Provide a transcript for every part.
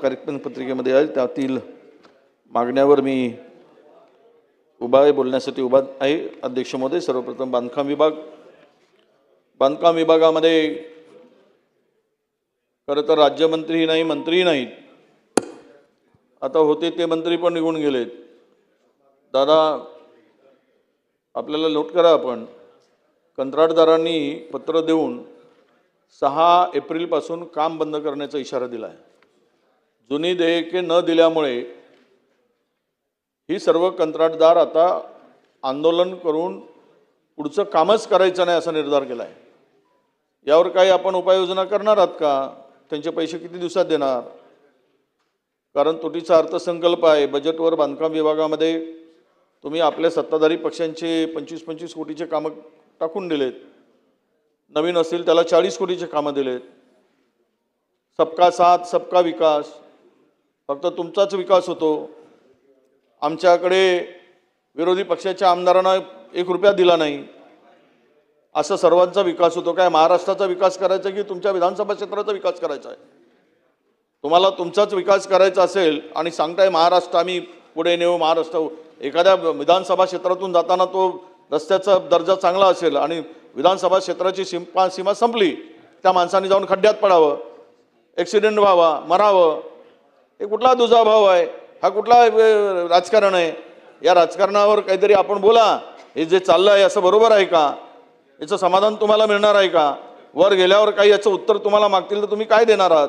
कार्यपत्रिकेमध्ये आहे त्यातील मागण्यावर मी उभा आहे, बोलण्यासाठी उभा आहे. अध्यक्ष महोदय, सर्वप्रथम बांधकाम विभागामध्ये खरं तर राज्यमंत्री नाही, मंत्री नाहीत, आता होते ते मंत्री पण निघून गेलेत. दादा, आपल्याला नोट करा, आपण कंत्राटदारांनी पत्र देऊन 6 एप्रिलपासून काम बंद करण्याचा इशारा दिला आहे. जुनी देयके न दिल्यामुळे ही सर्व कंत्राटदार आता आंदोलन करून पुढचं कामच करायचं नाही असा निर्धार केला आहे. यावर काही आपण उपाययोजना करणार आहात का? त्यांचे पैसे किती दिवसात देणार? कारण तुटीचा अर्थसंकल्प आहे. बजेटवर बांधकाम विभागामध्ये तुम्ही आपल्या सत्ताधारी पक्षांचे 25-25 कोटीचे कामं टाकून दिलेत. नवीन असतील त्याला 40 कोटीचे कामं दिलेत. सबका साथ सबका विकास, फक्त तुमचाच विकास होतो. आमच्याकडे विरोधी पक्षाच्या आमदारांना 1 रुपया दिला नाही. असं सर्वांचा विकास होतो. काय महाराष्ट्राचा विकास करायचा की तुमच्या विधानसभा क्षेत्राचा विकास करायचा आहे? तुम्हाला तुमचाच विकास करायचा असेल आणि सांगताय महाराष्ट्र आम्ही पुढे नेऊ, महाराष्ट्र, एखाद्या विधानसभा क्षेत्रातून जाताना तो रस्त्याचा दर्जा चांगला असेल आणि विधानसभा क्षेत्राची सीमा संपली, त्या माणसाने जाऊन खड्ड्यात पडावं, ॲक्सिडेंट व्हावा, मरावं, हे कुठला दुजाभाव आहे? हा कुठला राजकारण आहे? या राजकारणावर काहीतरी आपण बोला. हे जे चाललं आहे असं बरोबर आहे का? याचं समाधान तुम्हाला मिळणार आहे का? वर गेल्यावर काही याचं उत्तर तुम्हाला मागतील तर तुम्ही काय देणार आहात?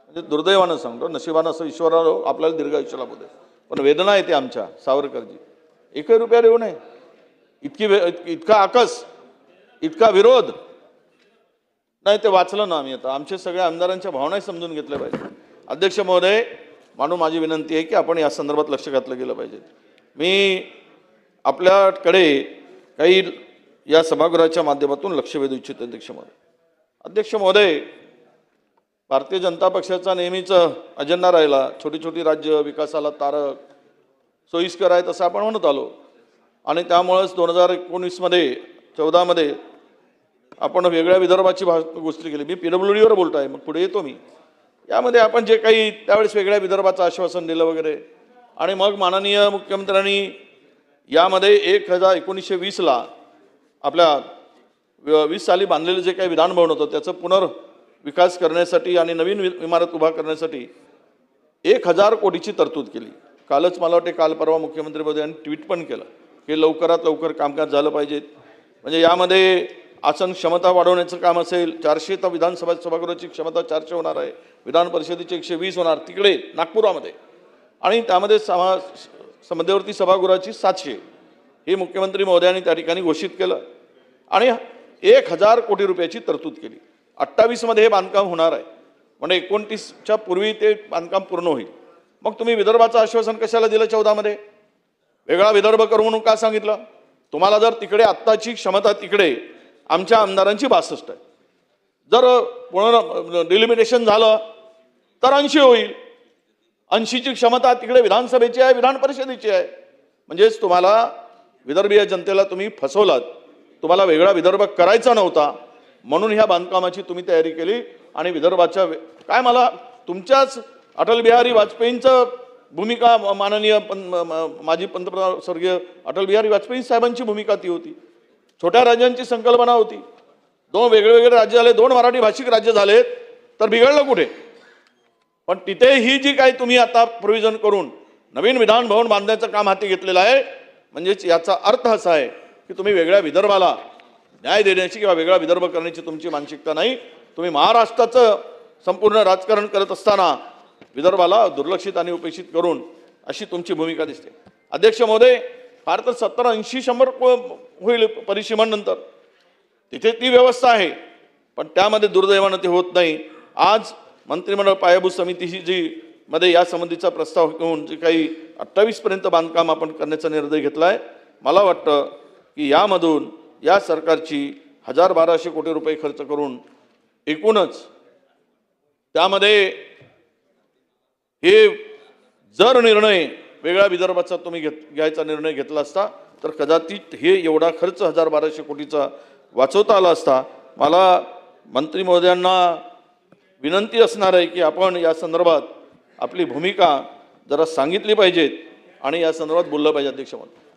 म्हणजे दुर्दैवानं सांगतो, नशिबानं असं ईश्वराला आपल्याला दीर्घायुष्य लाभू दे. पण वेदना येते आमच्या सावरकरजी. 1 रुपया देऊ नये, इतका आकस, इतका विरोध नाही. ते वाचलं ना आम्ही. आता आमच्या सगळ्या आमदारांच्या भावनाही समजून घेतल्या पाहिजे. अध्यक्ष महोदय, म्हणून माझी विनंती आहे की आपण या संदर्भात लक्ष घातलं गेलं पाहिजे. मी आपल्याकडे काही या सभागृहाच्या माध्यमातून लक्ष वेधू इच्छितो. अध्यक्ष महोदय, भारतीय जनता पक्षाचा नेहमीच अजेंडा राहिला छोटी छोटी राज्य विकासाला तारक सोयीस्कर आहेत असं आपण म्हणत आलो. आणि त्यामुळेच 2019मध्ये 14मध्ये आपण वेगळ्या विदर्भाची गोष्टी केली. मी PWDवर बोलतो आहे, मग पुढे येतो मी. यामध्ये आपण जे काही त्यावेळेस वेगळ्या विदर्भाचं आश्वासन दिलं वगैरे, आणि मग माननीय मुख्यमंत्र्यांनी यामध्ये 1920ला आपल्या 20 साली बांधलेलं जे काही विधानभवन होतं त्याचं पुनर्विकास करण्यासाठी आणि नवीन इमारत उभा करण्यासाठी 1000 कोटीची तरतूद केली. कालच मला वाटते काल परवा मुख्यमंत्री महोदयांनी ट्विट पण केलं की लवकरात लवकर कामकाज झालं पाहिजे. म्हणजे यामध्ये आसन क्षमता वाढवण्याचं काम असेल, 400 तर विधानसभा सभागृहाची क्षमता 400 होणार आहे, विधान परिषदेची 120 होणार तिकडे नागपुरामध्ये, आणि त्यामध्ये मध्यवर्ती सभागृहाची 700 हे मुख्यमंत्री महोदयांनी त्या ठिकाणी घोषित केलं. आणि 1000 कोटी रुपयाची तरतूद केली. 28मध्ये हे बांधकाम होणार आहे, म्हणजे 29च्या पूर्वी ते बांधकाम पूर्ण होईल. मग तुम्ही विदर्भाचं आश्वासन कशाला दिलं 14मध्ये? वेगळा विदर्भ करू म्हणून का सांगितलं? तुम्हाला जर तिकडे आत्ताची क्षमता, तिकडे आमच्या आमदारांची 62 आहे, जर पूर्ण डिलिमिटेशन झालं तर 80 होईल. 80ची क्षमता तिकडे विधानसभेची आहे, विधान परिषदेची आहे. म्हणजेच तुम्हाला विदर्भीय जनतेला तुम्ही फसवलात. तुम्हाला वेगळा विदर्भ करायचा नव्हता, म्हणून ह्या बांधकामाची तुम्ही तयारी केली. आणि विदर्भाच्या काय, मला तुमच्याच अटल बिहारी वाजपेयींचं भूमिका, माननीय माजी पंतप्रधान स्वर्गीय अटल बिहारी वाजपेयी साहेबांची भूमिका ती होती. छोट्या राज्यांची संकल्पना होती. 2 वेगवेगळे राज्य झाले, 2 मराठी भाषिक राज्य झालेत, तर बिघडलं कुठे? पण तिथे ही जी काही तुम्ही आता प्रोव्हिजन करून नवीन विधान भवन बांधण्याचं काम हाती घेतलेलं आहे, म्हणजेच याचा अर्थ असा आहे की तुम्ही वेगळ्या विदर्भाला न्याय देण्याची किंवा वेगळा विदर्भ करण्याची तुमची मानसिकता नाही. तुम्ही महाराष्ट्राचं संपूर्ण राजकारण करत असताना विदर्भाला दुर्लक्षित आणि उपेक्षित करून अशी तुमची भूमिका दिसते. अध्यक्ष महोदय, फार तर 70, 80, 100 होईल परिसीमन नंतर, तिथे ती व्यवस्था आहे, पण त्यामध्ये दुर्दैवानं ते होत नाही. आज मंत्रिमंडळ पायाभूत समितीशी जी मध्ये या संबंधीचा प्रस्ताव घेऊन जे काही 28पर्यंत बांधकाम आपण करण्याचा निर्णय घेतला आहे, मला वाटतं की यामधून या सरकारची 1000-1200 कोटी रुपये खर्च करून एकूणच त्यामध्ये हे जर निर्णय वेगळ्या विदर्भाचा तुम्ही घ्यायचा निर्णय घेतला असता तर कदाचित हे एवढा खर्च 1000-1200 कोटीचा वाचवता आला असता. मला मंत्री महोदयांना विनंती असणार आहे की आपण या संदर्भात आपली भूमिका जरा सांगितली पाहिजेत आणि या संदर्भात बोललं पाहिजे.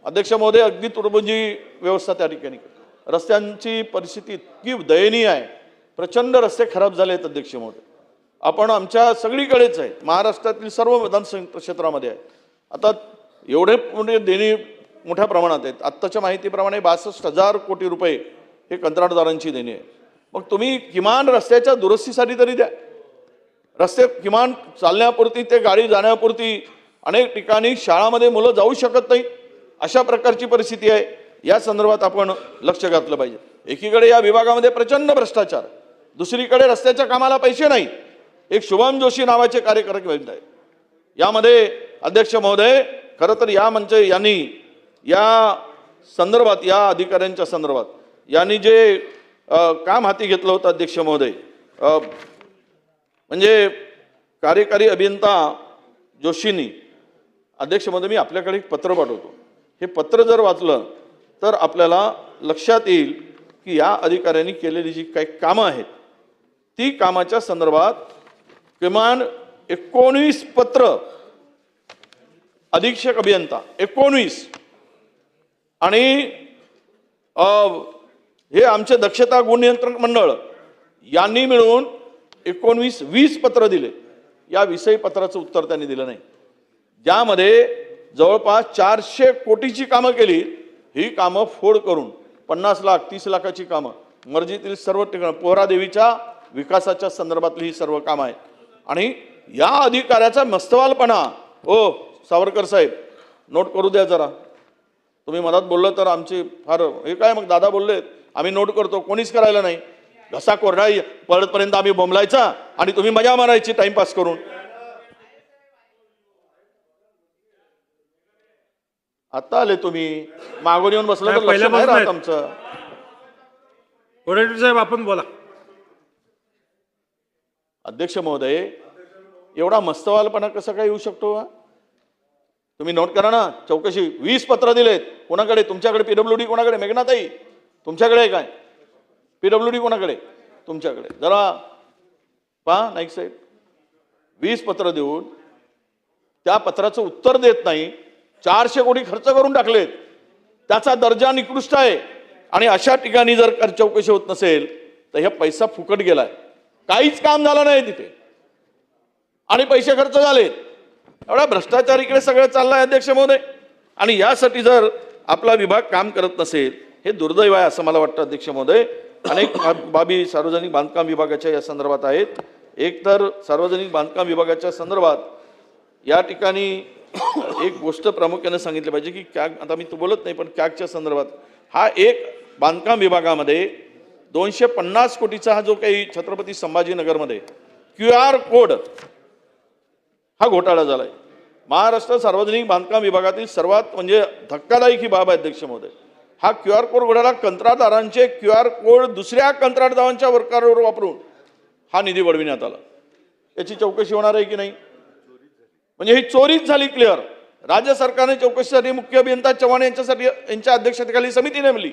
अध्यक्ष महोदय, अगदी तुडबुजी व्यवस्था त्या ठिकाणी, रस्त्यांची परिस्थिती इतकी दयनीय आहे, प्रचंड रस्ते खराब झाले आहेत. अध्यक्ष महोदय, आपण आमच्या सगळीकडेच आहे, महाराष्ट्रातील सर्व मतदान क्षेत्रामध्ये आहे. आता एवढे मोठे देणी मोठ्या प्रमाणात आहेत. आत्ताच्या माहितीप्रमाणे 62,000 कोटी रुपये हे कंत्राटदारांची देणी आहे. मग तुम्ही किमान रस्त्याच्या दुरुस्तीसाठी तरी द्या. रस्ते किमान चालण्यापुरती ते गाडी जाण्यापुरती, अनेक ठिकाणी शाळामध्ये मुलं जाऊ शकत नाही, अशा प्रकारची परिस्थिती आहे. या संदर्भात आपण लक्ष घातलं पाहिजे. एकीकडे या विभागामध्ये प्रचंड भ्रष्टाचार, दुसरीकडे रस्त्याच्या कामाला पैसे नाही. एक शुभम जोशी नावाचे कार्यक्रम आहेत. यामध्ये अध्यक्ष महोदय, खरं तर या मंच यांनी या संदर्भात, या अधिकाऱ्यांच्या संदर्भात यांनी जे काम हाती घेतलं होतं अध्यक्ष महोदय, म्हणजे कार्यकारी अभियंता जोशींनी, अध्यक्ष महोदय मी आपल्याकडे एक पत्र पाठवतो. हे पत्र जर वाचलं तर आपल्याला लक्षात येईल की या अधिकाऱ्यांनी केलेली जी काही कामं आहेत ती कामाच्या संदर्भात किमान 19 पत्र, अधीक्षक अभियंता 19, आणि हे आमचे दक्षता गुण नियंत्रण मंडळ यांनी मिळून 19-20 पत्र दिले. या 20 पत्राचं उत्तर त्यांनी दिलं नाही, ज्यामध्ये जवळपास 400 कोटीची कामं केली. ही कामं फोड करून 50 लाख 30 लाखाची कामं, मर्जीतील सर्व ठिकाणी पोहरादेवीच्या विकासाच्या संदर्भातली ही सर्व कामं आहेत. आणि या अधिकाऱ्याचा मस्तवालपणा, ओ सावरकर साहेब नोट करू द्या जरा. तुम्ही मनात बोललं तर आमची फार हे काय, मग दादा बोलले आम्ही नोट करतो, कोणीच करायला नाही. घसा कोरडा पडतपर्यंत आम्ही बोंबलायचा आणि तुम्ही मजा मारायची टाइमपास करून. आता आले तुम्ही, मागून येऊन बसला तर लक्ष नाही राहत आमचं. साहेब आपण बोला. अध्यक्ष महोदय, एवढा मस्तवालपणा कसा काय येऊ शकतो? तुम्ही नोट करा ना. चौकशी 20 पत्र दिलेत. कोणाकडे? तुमच्याकडे. पीडब्ल्यूडी कोणाकडे? मेघनाताई तुमच्याकडे काय? पीडब्ल्यूडी कोणाकडे? तुमच्याकडे. जरा पहा नाईक साहेब, 20 पत्र देऊन त्या पत्राचं उत्तर देत नाही. 400 कोटी खर्च करून टाकलेत, त्याचा दर्जा निकृष्ट आहे. आणि अशा ठिकाणी जर चौकशी होत नसेल तर हे पैसा फुकट गेलाय, काहीच काम झालं नाही तिथे आणि पैसे खर्च झालेत. एवढा भ्रष्टाचार इकडे सगळं चाललंय अध्यक्ष महोदय. आणि यासाठी जर आपला विभाग काम करत नसेल हे दुर्दैव आहे असं मला वाटतं अध्यक्ष महोदय. अनेक बाबी सार्वजनिक बांधकाम विभागाच्या या संदर्भात आहेत. एक तर सार्वजनिक बांधकाम विभागाच्या संदर्भात या ठिकाणी एक गोष्ट प्रामुख्याने सांगितली पाहिजे की कॅग, आता मी तो बोलत नाही पण कॅगच्या संदर्भात हा एक बांधकाम विभागामध्ये 250 कोटीचा हा जो काही छत्रपती संभाजीनगरमध्ये QR कोड हा घोटाळा झालाय. महाराष्ट्र सार्वजनिक बांधकाम विभागातील सर्वात म्हणजे धक्कादायक ही बाब आहे अध्यक्ष महोदय. हा QR कोड घोटाळा, कंत्राटदारांचे QR कोड दुसऱ्या कंत्राटदारांच्या वर्करवर वापरून हा निधी वळविण्यात आला. याची चौकशी होणार आहे की नाही? म्हणजे ही चोरीच झाली क्लिअर. राज्य सरकारने चौकशीसाठी मुख्य अभियंता चव्हाण यांच्या अध्यक्षतेखाली समिती नेमली.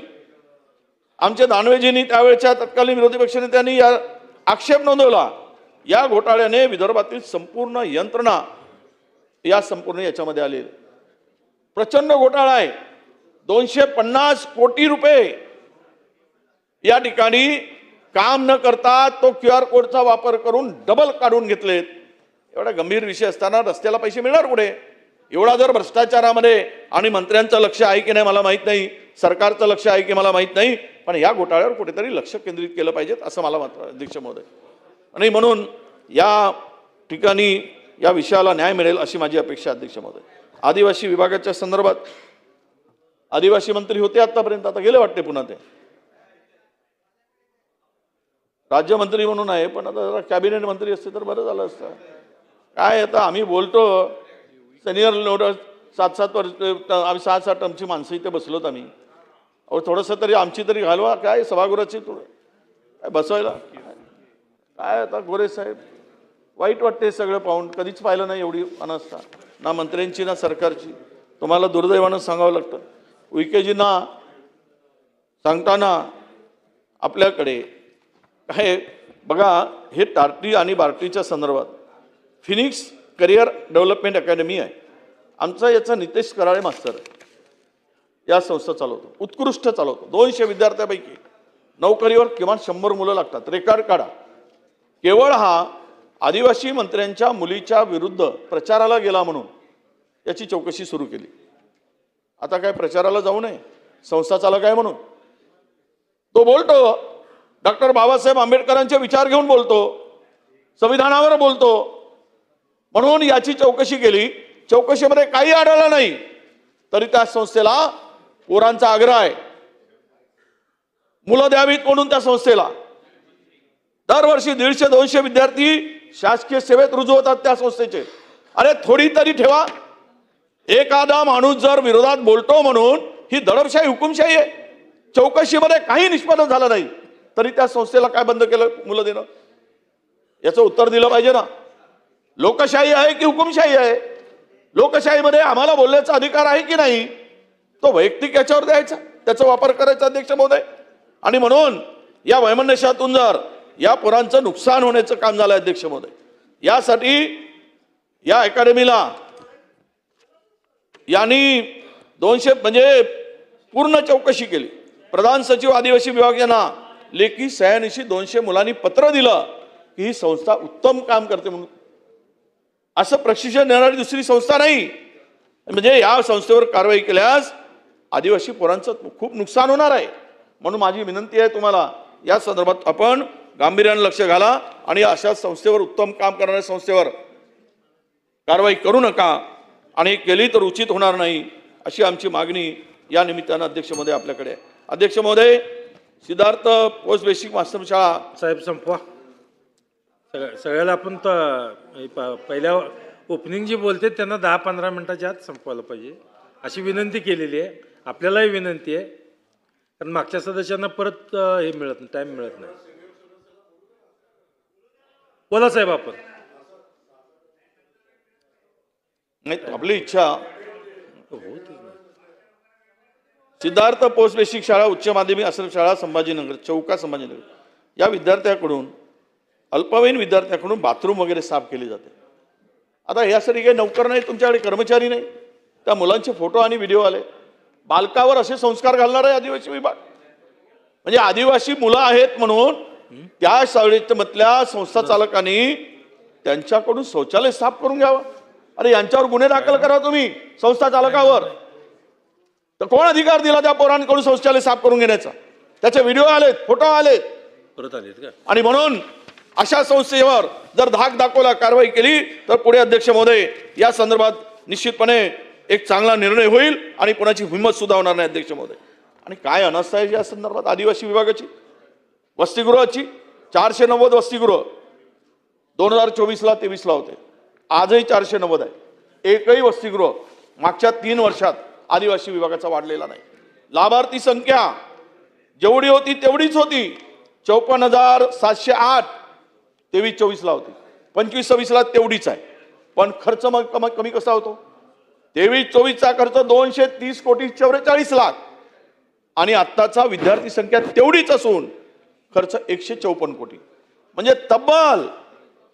आमचे दानवेजींनी त्यावेळच्या तत्कालीन विरोधी पक्षनेत्यांनी या आक्षेप नोंदवला. या घोटाळ्याने विदर्भातील संपूर्ण यंत्रणा या संपूर्ण याच्यामध्ये आले. प्रचंड घोटाळा आहे. 250 कोटी रुपये या ठिकाणी काम न करता तो QR कोडचा वापर करून डबल काढून घेतलेत. एवढा गंभीर विषय असताना रस्त्याला पैसे मिळणार कुठे? एवढा जर भ्रष्टाचारामध्ये आणि मंत्र्यांचं लक्ष आहे की नाही मला माहित नाही, सरकारचं लक्ष आहे की मला माहित नाही, पण या घोटाळ्यावर कुठेतरी लक्ष केंद्रित केलं पाहिजे असं मला वाटतं अध्यक्ष महोदय. आणि म्हणून या ठिकाणी या विषयाला न्याय मिळेल अशी माझी अपेक्षा अध्यक्ष महोदय. आदिवासी विभागाच्या संदर्भात आदिवासी मंत्री होते आतापर्यंत, आता गेले वाटते पुन्हा ते. राज्यमंत्री म्हणून आहे पण आता जरा कॅबिनेट मंत्री असते तर बरं झालं असतं. काय आता आम्ही बोलतो सिनियर लोडर 7-7 वर्ष, आम्ही 6-6 टर्मची माणसं इथे बसलोत आम्ही. अहो थोडंसं तरी आमची तरी घालवा. काय सभागृहाची थोडं काय बसवायला काय? आता गोरे साहेब वाईट वाटते सगळं पाहून. कधीच पाहिलं नाही एवढी अनास्था, ना मंत्र्यांची ना सरकारची. तुम्हाला दुर्दैवानं सांगावं लागतं. उईकेजींना सांगताना आपल्याकडे काय बघा, हे टार्टी आणि बार्टीच्या संदर्भात फिनिक्स करिअर डेव्हलपमेंट अकॅडमी आहे. आमचा याचा नितेश कराळे मास्तर या संस्था चालवतो, उत्कृष्ट चालवतो. 200 विद्यार्थ्यांपैकी नोकरीवर किमान 100 मुलं लागतात. रेकॉर्ड काढा. केवळ हा आदिवासी मंत्र्यांच्या मुलीच्या विरुद्ध प्रचाराला गेला म्हणून याची चौकशी सुरू केली. आता काय प्रचाराला जाऊ नये, संस्था चालक आहे म्हणून तो बोलतो, डॉक्टर बाबासाहेब आंबेडकरांचे विचार घेऊन बोलतो, संविधानावर बोलतो, म्हणून याची चौकशी केली. चौकशीमध्ये काही आढळलं नाही, तरी त्या संस्थेला पोरांचा आग्रह आहे, मुलं द्यावीत म्हणून त्या संस्थेला. दरवर्षी 150-200 विद्यार्थी शासकीय सेवेत रुजू होतात त्या संस्थेचे. अरे थोडी तरी ठेवा. एखादा माणूस जर विरोधात बोलतो म्हणून ही दडपशाही हुकुमशाही आहे. चौकशीमध्ये काही निष्पन्न झालं नाही, तरी त्या संस्थेला काय बंद केलं मुलं देणं? याचं उत्तर दिलं पाहिजे ना. लोकशाही आहे की हुकुमशाही आहे? लोकशाहीमध्ये आम्हाला बोलण्याचा अधिकार आहे की नाही, तो वैयक्तिक याच्यावर द्यायचा, त्याचा वापर करायचा अध्यक्ष महोदय. आणि म्हणून या वैमनस्यातून जर या पोरांचं नुकसान होण्याचं काम झालं अध्यक्ष महोदय, यासाठी या अकॅडमीला यांनी 200 म्हणजे पूर्ण चौकशी केली. प्रधान सचिव आदिवासी विभाग यांना लेखी सह्यानिशी 200 मुलांनी पत्र दिलं की ही संस्था उत्तम काम करते म्हणून. असं प्रशिक्षण देणारी दुसरी संस्था नाही. म्हणजे या संस्थेवर कारवाई केल्यास आदिवासी पोरांचं खूप नुकसान होणार आहे. म्हणून माझी विनंती आहे तुम्हाला, या संदर्भात आपण गांभीर्याने लक्ष घाला आणि अशा संस्थेवर, उत्तम काम करणाऱ्या संस्थेवर कारवाई करू नका, आणि केली तर उचित होणार नाही, अशी आमची मागणी या निमित्तानं अध्यक्ष महोदय आपल्याकडे आहे. अध्यक्ष महोदय, सिद्धार्थ पोस्ट बेसिक मास्टर शाळा साहेब संपवा. सगळ्याला आपण पहिल्या ओपनिंग जे बोलते त्यांना 10-15 मिनिटाच्या आत संपवायला पाहिजे अशी विनंती केलेली आहे. आपल्यालाही विनंती आहे, कारण मागच्या सदस्यांना परत हे मिळत नाही, टाईम मिळत नाही. बोला साहेब. आपण नाही, आपली इच्छा सिद्धार्थ पोस्ट बेसिक शाळा उच्च माध्यमिक आश्रम शाळा संभाजीनगर, चौका संभाजीनगर, या विद्यार्थ्याकडून, अल्पवयीन विद्यार्थ्याकडून बाथरूम वगैरे साफ केली जाते. आता यासाठी काही नोकर नाही, तुमच्याकडे कर्मचारी नाही, त्या मुलांचे फोटो आणि व्हिडिओ आले. बालकावर असे संस्कार घालणार आहे आदिवासी विभाग? म्हणजे आदिवासी मुलं आहेत म्हणून त्या शाळेमधल्या संस्था चालकांनी त्यांच्याकडून शौचालय साफ करून घ्यावं. अरे यांच्यावर गुन्हे दाखल करा तुम्ही संस्था चालकावर. तर कोण अधिकार दिला त्या पोरांकडून शौचालय साफ करून घेण्याचा? त्याचे व्हिडिओ आलेत, फोटो आलेत, परत आलेत का? आणि म्हणून अशा संस्थेवर जर धाक दाखवला, कारवाई केली, तर पुढे अध्यक्ष महोदय या संदर्भात निश्चितपणे एक चांगला निर्णय होईल आणि कोणाची हिंमत सुद्धा होणार नाही अध्यक्ष महोदय. आणि काय अनास्था आहे या संदर्भात आदिवासी विभागाची? वसतिगृहाची 490 वसतिगृह 2024ला 23ला होते, आजही 490 आहे. एकही वसतिगृह मागच्या 3 वर्षात आदिवासी विभागाचा वाढलेला नाही. लाभार्थी संख्या जेवढी होती तेवढीच होती, 54,708 23-24ला होती, 25-26ला तेवढीच आहे. पण खर्च मग कमी कसा होतो? 23-24चा खर्च 230 कोटी 44 लाख आणि आत्ताचा विद्यार्थी संख्या तेवढीच असून खर्च 154 कोटी. म्हणजे तब्बल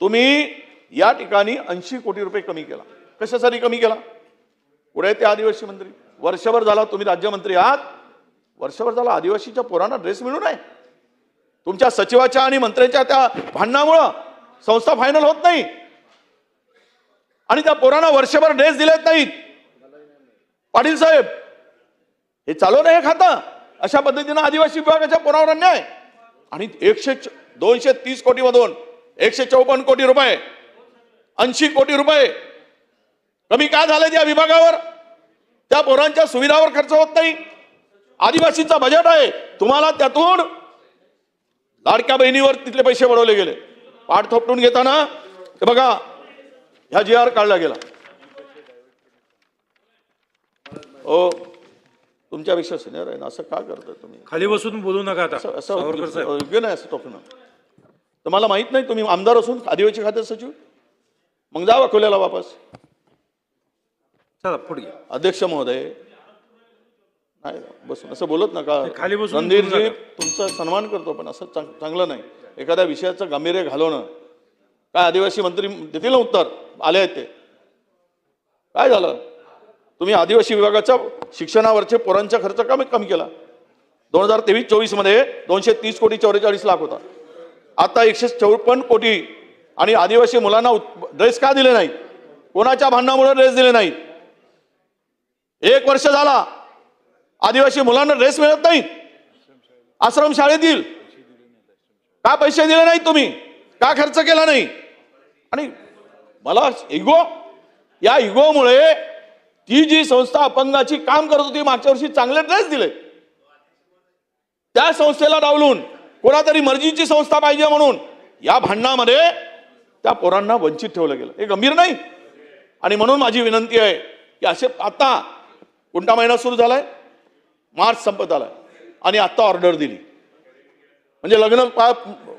तुम्ही या ठिकाणी 80 कोटी रुपये कमी केला. कशासाठी कमी केला? पुढे ते आदिवासी मंत्री वर्षभर झाला तुम्ही राज्यमंत्री आहात, वर्षभर झाला आदिवासीच्या पोरांना ड्रेस मिळू नये. तुमच्या सचिवाच्या आणि मंत्र्यांच्या त्या भांडणामुळं संस्था फायनल होत नाही आणि त्या पोरांना वर्षभर ड्रेस दिलेत नाहीत. पाटील साहेब, हे चालू नाही खातं. अशा पद्धतीनं आदिवासी विभागाच्या पोरावर अन्याय. आणि 230 कोटी मधून 154 कोटी रुपये, 80 कोटी रुपये कमी काय झाले त्या विभागावर? त्या पोरांच्या सुविधावर खर्च होत नाही. आदिवासीचा बजेट आहे, तुम्हाला त्यातून लाडक्या बहिणीवर तिथले पैसे वाढवले गेले. पाठ थोपटून घेताना हे बघा, ह्या GR काढला गेला. ओ, तुमच्यापेक्षा सिनियर आहे ना, असं का करताय तुम्ही? खाली बसून बोलू नका आता. असं योग्य नाही असं टोकणं. तर मला माहित नाही तुम्ही आमदार असून आदिवासी खाते सचिव, मग जा अकोल्याला वापस. चला पुढे. अध्यक्ष महोदय, नाही बसून असं बोलत नका. खाली बसून रणधीरजी, तुमचा सन्मान करतो पण असं चांगलं नाही. एखाद्या विषयाचं गांभीर्य घालवणं काय आदिवासी मंत्री देतील ना उत्तर, आले आहेत ते. काय झालं? तुम्ही आदिवासी विभागाच्या शिक्षणावरचे पोरांचा खर्च कमी केला. 2023-24 मध्ये 230 कोटी 44 लाख होता. आता 154 कोटी. आणि आदिवासी मुलांना ड्रेस का दिले नाहीत? कोणाच्या भांडणामुळे ड्रेस दिले नाहीत? 1 वर्ष झाला आदिवासी मुलांना ड्रेस मिळत नाहीत. आश्रम शाळेतील का पैसे दिले नाहीत तुम्ही? का खर्च केला नाही? आणि मला या इगोमुळे ती जी संस्था अपंगाची काम करत होती मागच्या वर्षी चांगले ड्रेस दिले, त्या संस्थेला डावलून कोणातरी मर्जीची संस्था पाहिजे म्हणून या भांडणामध्ये त्या पोरांना वंचित ठेवलं गेलं. हे गंभीर नाही? आणि म्हणून माझी विनंती आहे की असे आता कोणता महिना सुरू झालाय? मार्च संपत आलाय आणि आता ऑर्डर दिली म्हणजे लग्न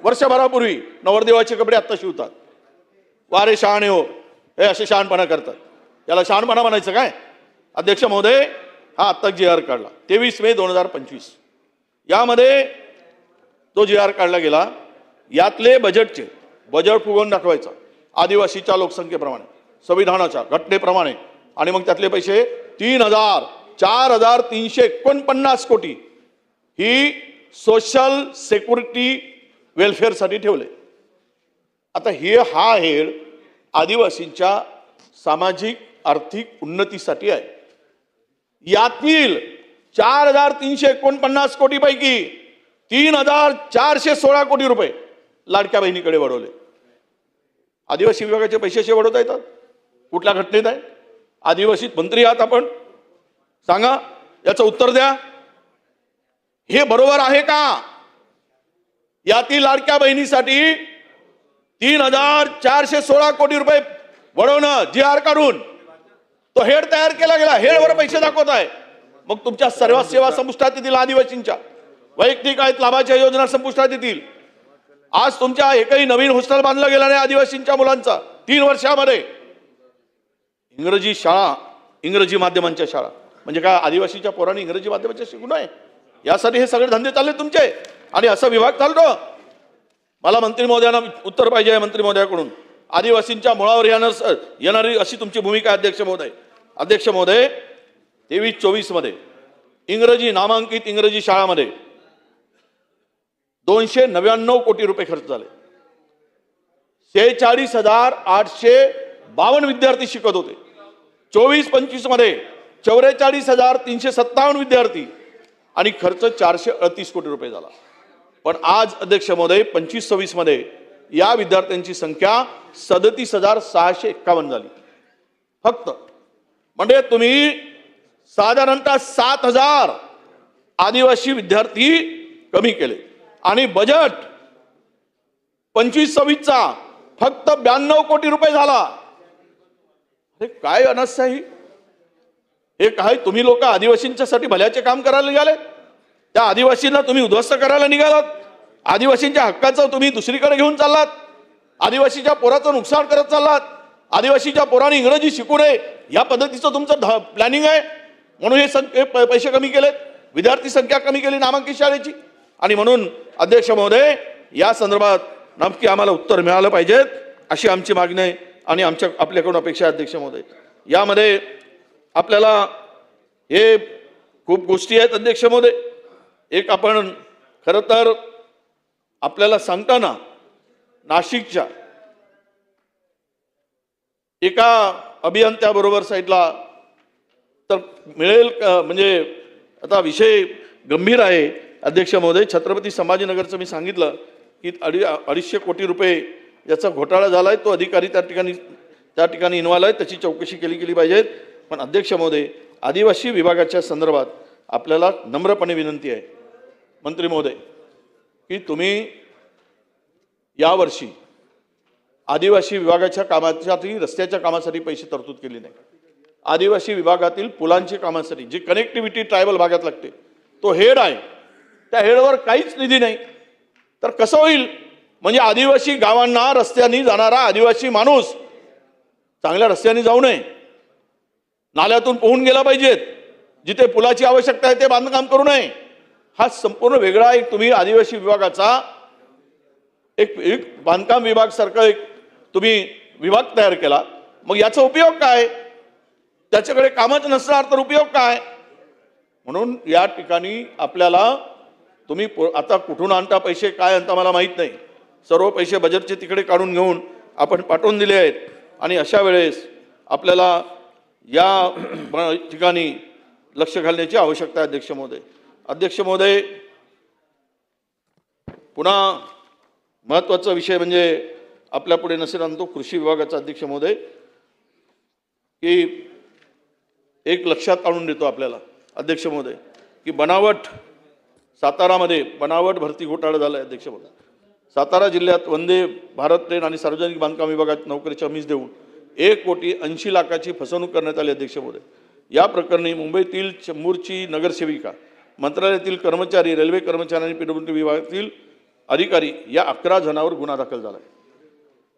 वर्षभरापूर्वी नवरदेवाचे कपडे आत्ता शिवतात. वारे शहाणे हो, हे असे शहाणपणा करतात. याला शहाणपणा म्हणायचं काय? अध्यक्ष महोदय, हा आत्ता GR काढला 23 मे 2025. यामध्ये तो GR काढला गेला. यातले बजेट फुगवून दाखवायचा आदिवासीच्या लोकसंख्येप्रमाणे, संविधानाच्या घटनेप्रमाणे, आणि मग त्यातले पैसे 4,349 कोटी ही सोशल सेक्युरिटी वेलफेअरसाठी ठेवले. आता हा हेड आदिवासींच्या सामाजिक आर्थिक उन्नतीसाठी आहे. यातील 4,349 कोटी पैकी 3,416 कोटी रुपये लाडक्या बहिणीकडे वळवले. आदिवासी विभागाचे पैसे असे वळवता येतात? कुठल्या घटनेत आहे? आदिवासी मंत्री आहात आपण, सांगा, याचं उत्तर द्या. हे बरोबर आहे का? यातील लाडक्या बहिणीसाठी 3,416 कोटी रुपये वळवणं GR काढून तो हेड तयार केला गेला. हेडवर पैसे दाखवत आहे. मग तुमच्या सर्व सेवा संपुष्टात येतील. आदिवासींच्या वैयक्तिक आहेत लाभाच्या योजना संपुष्टात येतील. आज तुमच्या एकही नवीन हॉस्टेल बांधलं गेलं नाही आदिवासींच्या मुलांचा 3 वर्षामध्ये. इंग्रजी शाळा, इंग्रजी माध्यमांच्या शाळा म्हणजे काय? आदिवासीच्या पोरांनी इंग्रजी माध्यमाच्या शिकू नये यासाठी हे सगळे धंदे चालले तुमचे. आणि असा विभाग चालतो. मला मंत्री महोदयांना उत्तर पाहिजे आहे मंत्री महोदयाकडून. आदिवासींच्या मुळावर येणारी अशी तुमची भूमिका आहे अध्यक्ष महोदय. अध्यक्ष महोदय, 23-24 मध्ये इंग्रजी नामांकित इंग्रजी शाळामध्ये 299 कोटी रुपये खर्च झाले. 46,852 विद्यार्थी शिकत होते. 24-25 मध्ये 44,357 विद्यार्थी आणि खर्च 438 कोटी रुपये झाला. पण आज अध्यक्ष महोदय 25-26 मध्ये या विद्यार्थ्यांची संख्या 37,651 झाली फक्त. म्हणजे तुम्ही साधारणतः 7,000 आदिवासी विद्यार्थी कमी केले. आणि बजेट 25-26चा फक्त 92 कोटी रुपये झाला. हे काय अनास्थाही? हे काय तुम्ही लोक आदिवासींच्यासाठी भल्याचे काम करायला निघाले? त्या आदिवासींना तुम्ही उद्ध्वस्त करायला निघालात. आदिवासींच्या हक्काचं तुम्ही दुसरीकडे घेऊन चाललात. आदिवासीच्या पोराचं नुकसान करत चाललात. आदिवासीच्या पोरांनी इंग्रजी शिकू नये या पद्धतीचं तुमचं प्लॅनिंग आहे. म्हणून हे पैसे कमी केलेत, विद्यार्थी संख्या कमी केली नामांकित शाळेची. आणि म्हणून अध्यक्ष महोदय, या संदर्भात नक्की आम्हाला उत्तर मिळालं पाहिजेत अशी आमची मागणी आहे आणि आपल्याकडून अपेक्षा आहे अध्यक्ष महोदय. यामध्ये आपल्याला हे खूप गोष्टी आहेत अध्यक्ष महोदय. एक आपण खरं तर आपल्याला सांगताना नाशिकच्या एका अभियंत्याबरोबर साईडला तर मिळेल म्हणजे आता विषय गंभीर आहे अध्यक्ष महोदय. छत्रपती संभाजीनगरचं मी सांगितलं की 250 कोटी रुपये याचा घोटाळा झाला आहे. तो अधिकारी त्या ठिकाणी इन्व्हॉल्व आहे. त्याची चौकशी केली पाहिजे. पण अध्यक्ष महोदय, आदिवासी विभागाच्या संदर्भात आपल्याला नम्रपणे विनंती आहे मंत्री महोदय की तुम्ही यावर्षी आदिवासी विभागाच्या कामासाठी, रस्त्याच्या कामासाठी पैसे तरतूद केली नाही. आदिवासी विभागातील पुलांच्या कामासाठी जी कनेक्टिव्हिटी ट्रायबल भागात लागते तो हेड आहे, त्या हेडवर काहीच निधी नाही. तर कसं होईल? म्हणजे आदिवासी गावांना रस्त्याने जाणारा आदिवासी माणूस चांगल्या रस्त्याने जाऊ नये, नाल्यातून पोहून गेला पाहिजेत, जिथे पुलाची आवश्यकता आहे ते बांधकाम करू नये. हा संपूर्ण वेगळा एक तुम्ही आदिवासी विभागाचा एक बांधकाम विभाग सारखा एक तुम्ही विभाग तयार केला, मग याचा उपयोग काय? त्याच्याकडे कामच नसणार तर उपयोग काय? म्हणून या ठिकाणी आपल्याला तुम्ही आता कुठून आणता पैसे, काय आणता मला माहीत नाही, सर्व पैसे बजेटचे तिकडे काढून घेऊन आपण पाठवून दिले आहेत. आणि अशा वेळेस आपल्याला या ठिकाणी लक्ष घालण्याची आवश्यकता आहे. अध्यक्ष महोदय, पुन्हा महत्त्वाचा विषय म्हणजे आपल्या पुढे नसेल आणतो कृषी विभागाचा अध्यक्ष महोदय, की एक लक्षात आणून देतो आपल्याला अध्यक्ष महोदय, की सातारामध्ये बनावट भरती घोटाळा झाला आहे. अध्यक्ष महोदय, सातारा जिल्ह्यात वंदे भारत ट्रेन आणि सार्वजनिक बांधकाम विभागात नोकरीची हमीच देऊन 1,80,00,000ची फसवणूक करण्यात आली. अध्यक्ष महोदय, या प्रकरणी मुंबईतील चेंबूरची नगरसेविका, मंत्रालयातील कर्मचारी, रेल्वे कर्मचारी आणि पीडब्ल्यूडी विभागातील अधिकारी या 11 जणांवर गुन्हा दाखल झाला आहे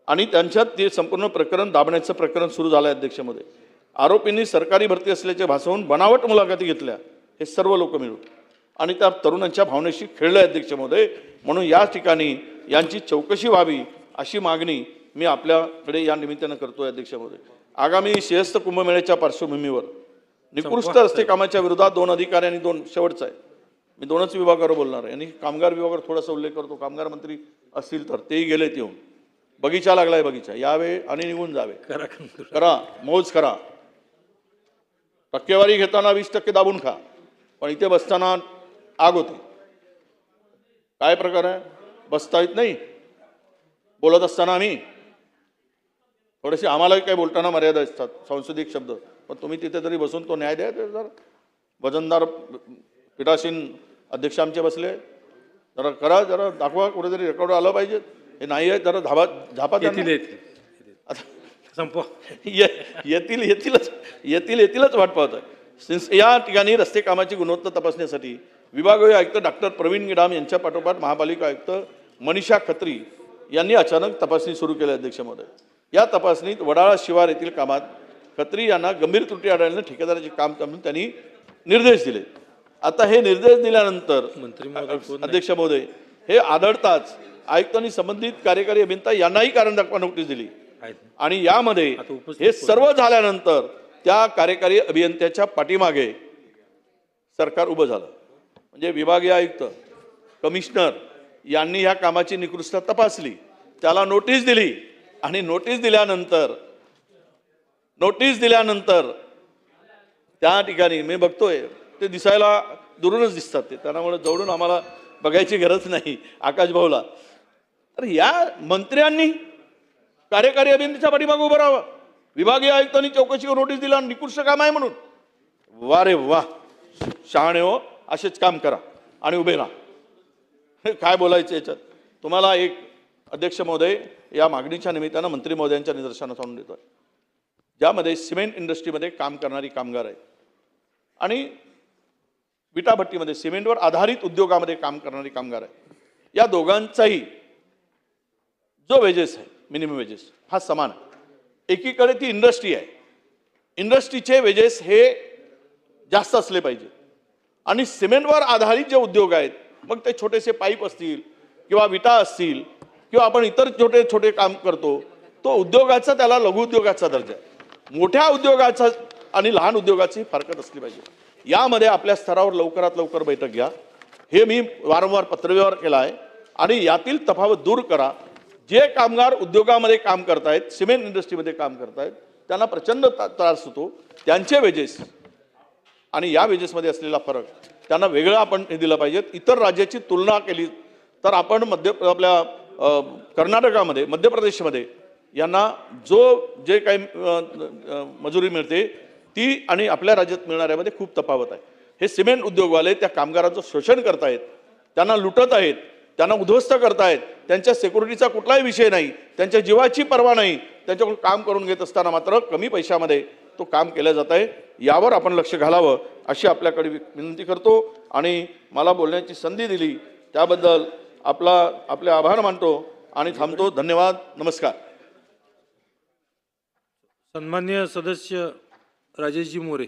आणि त्यांच्यात ते संपूर्ण प्रकरण दाबण्याचं प्रकरण सुरू झालं आहे. अध्यक्ष महोदय, आरोपींनी सरकारी भरती असल्याचे भासवून बनावट मुलाखती घेतल्या, हे सर्व लोक मिळून, आणि त्या तरुणांच्या भावनेशी खेळले. अध्यक्ष महोदय, म्हणून या ठिकाणी यांची चौकशी व्हावी अशी मागणी मी आपल्याकडे या निमित्तानं करतोय. अध्यक्ष महोदय, आगामी सिंहस्थ कुंभमेळ्याच्या पार्श्वभूमीवर निकृष्ट रस्ते कामाच्या विरोधात 2 अधिकारी आणि 2 शेवटचा आहे, मी 2च विभागावर बोलणार आहे आणि कामगार विभागावर थोडासा उल्लेख करतो. कामगार मंत्री असतील तर तेही गेलेत येऊन. बगीचा लागलाय, बगीचा यावे आणि निघून जावे, करा मौज करा. टक्केवारी घेताना 20% दाबून खा, पण इथे बसताना आग होती. काय प्रकार आहे? बसता येत नाही बोलत असताना. आम्ही थोडेसे आम्हालाही काही बोलताना मर्यादा असतात, सांस्कृतिक शब्द, पण तुम्ही तिथे तरी बसून तो न्याय द्या. जरा वजनदार पीठासीन अध्यक्ष आमचे बसले, जरा करा, जरा दाखवा, कुठेतरी रेकॉर्ड आलं पाहिजे. हे नाही आहे, जरा झापा संपवा. येतीलच वाट पाहत आहे. या ठिकाणी रस्ते कामाची गुणवत्ता तपासण्यासाठी विभागीय आयुक्त डॉक्टर प्रवीण गिडाम यांच्या पाठोपाठ महापालिका आयुक्त मनीषा खत्री यांनी अचानक तपासणी सुरू केली. अध्यक्ष महोदय, या तपासणीत वडाळा शिवार येथील कामात खत्री यांना गंभीर त्रुटी आढळल्याने ठेकेदाराचे काम थांबवून त्यांनी निर्देश दिले. आता हे निर्देश दिल्यानंतर अध्यक्ष महोदय, हे आढळताच आयुक्तांनी संबंधित कार्यकारी अभियंता यांनाही कारण दाखवा नोटीस दिली आणि यामध्ये हे सर्व झाल्यानंतर त्या कार्यकारी अभियंत्याच्या पाठीमागे सरकार उभं झालं. म्हणजे विभागीय आयुक्त, कमिशनर यांनी या कामाची निकृष्टता तपासली, त्याला नोटीस दिली आणि नोटीस दिल्यानंतर त्या ठिकाणी मी बघतोय ते दिसायला दुरूनच दिसतात, ते त्यामुळे जवळून आम्हाला बघायची गरज नाही आकाश भाऊला. तर या मंत्र्यांनी कार्यकारी अभियंत्याच्या पाठीमागे उभं राहावं, विभागीय आयुक्तांनी चौकशीवर नोटीस दिला, निकृष्ट काम आहे म्हणून. वा रे वा, शहाणे हो, असेच काम करा आणि उभे राहा. काय बोलायचं याच्यात तुम्हाला? एक अध्यक्ष महोदय, या मागणीच्या निमित्तानं मंत्री महोदयांच्या निदर्शनास आणून देतोय, ज्यामध्ये सिमेंट इंडस्ट्रीमध्ये काम करणारी कामगार आहेत आणि विटाभट्टीमध्ये सिमेंटवर आधारित उद्योगामध्ये काम करणारी कामगार आहेत, या दोघांचाही जो वेजेस आहे, मिनिमम वेजेस, हा समान आहे. एकीकडे ती इंडस्ट्री आहे, इंडस्ट्रीचे वेजेस हे जास्त असले पाहिजे आणि सिमेंटवर आधारित जे उद्योग आहेत, मग ते छोटेसे पाईप असतील किंवा विटा असतील किंवा आपण इतर छोटे छोटे काम करतो, तो उद्योगाचा त्याला लघु उद्योगाचा दर्जा आहे. मोठ्या उद्योगाचा आणि लहान उद्योगाची फरकत असली पाहिजे. यामध्ये आपल्या स्तरावर लवकरात लवकर बैठक घ्या, हे मी वारंवार पत्रव्यवहार केला आहे आणि यातील तफावत दूर करा. जे कामगार उद्योगामध्ये काम करतायत, सिमेंट इंडस्ट्रीमध्ये काम करतायत, त्यांना प्रचंड त्रास होतो, त्यांचे वेजेस आणि या वेजेसमध्ये असलेला फरक त्यांना वेगळं आपण हे दिलं पाहिजे. इतर राज्याची तुलना केली तर आपण आपल्या कर्नाटकामध्ये, मध्य प्रदेशमध्ये यांना जे काही मजुरी मिळते ती आणि आपल्या राज्यात मिळणाऱ्यामध्ये खूप तफावत आहे. हे सिमेंट उद्योगवाले त्या कामगारांचं शोषण करतायत, त्यांना लुटत आहेत, त्यांना उद्ध्वस्त करतायत, त्यांच्या सिक्युरिटीचा कुठलाही विषय नाही, त्यांच्या जीवाची पर्वा नाही, त्यांच्याकडून काम करून घेत असताना मात्र कमी पैशामध्ये तो काम केलं जात आहे. यावर आपण लक्ष घालावं अशी आपल्याकडे विनंती करतो आणि मला बोलण्याची संधी दिली त्याबद्दल आपले आभार मानतो आणि थांबतो. धन्यवाद. नमस्कार. सन्माननीय सदस्य राजेशजी मोरे.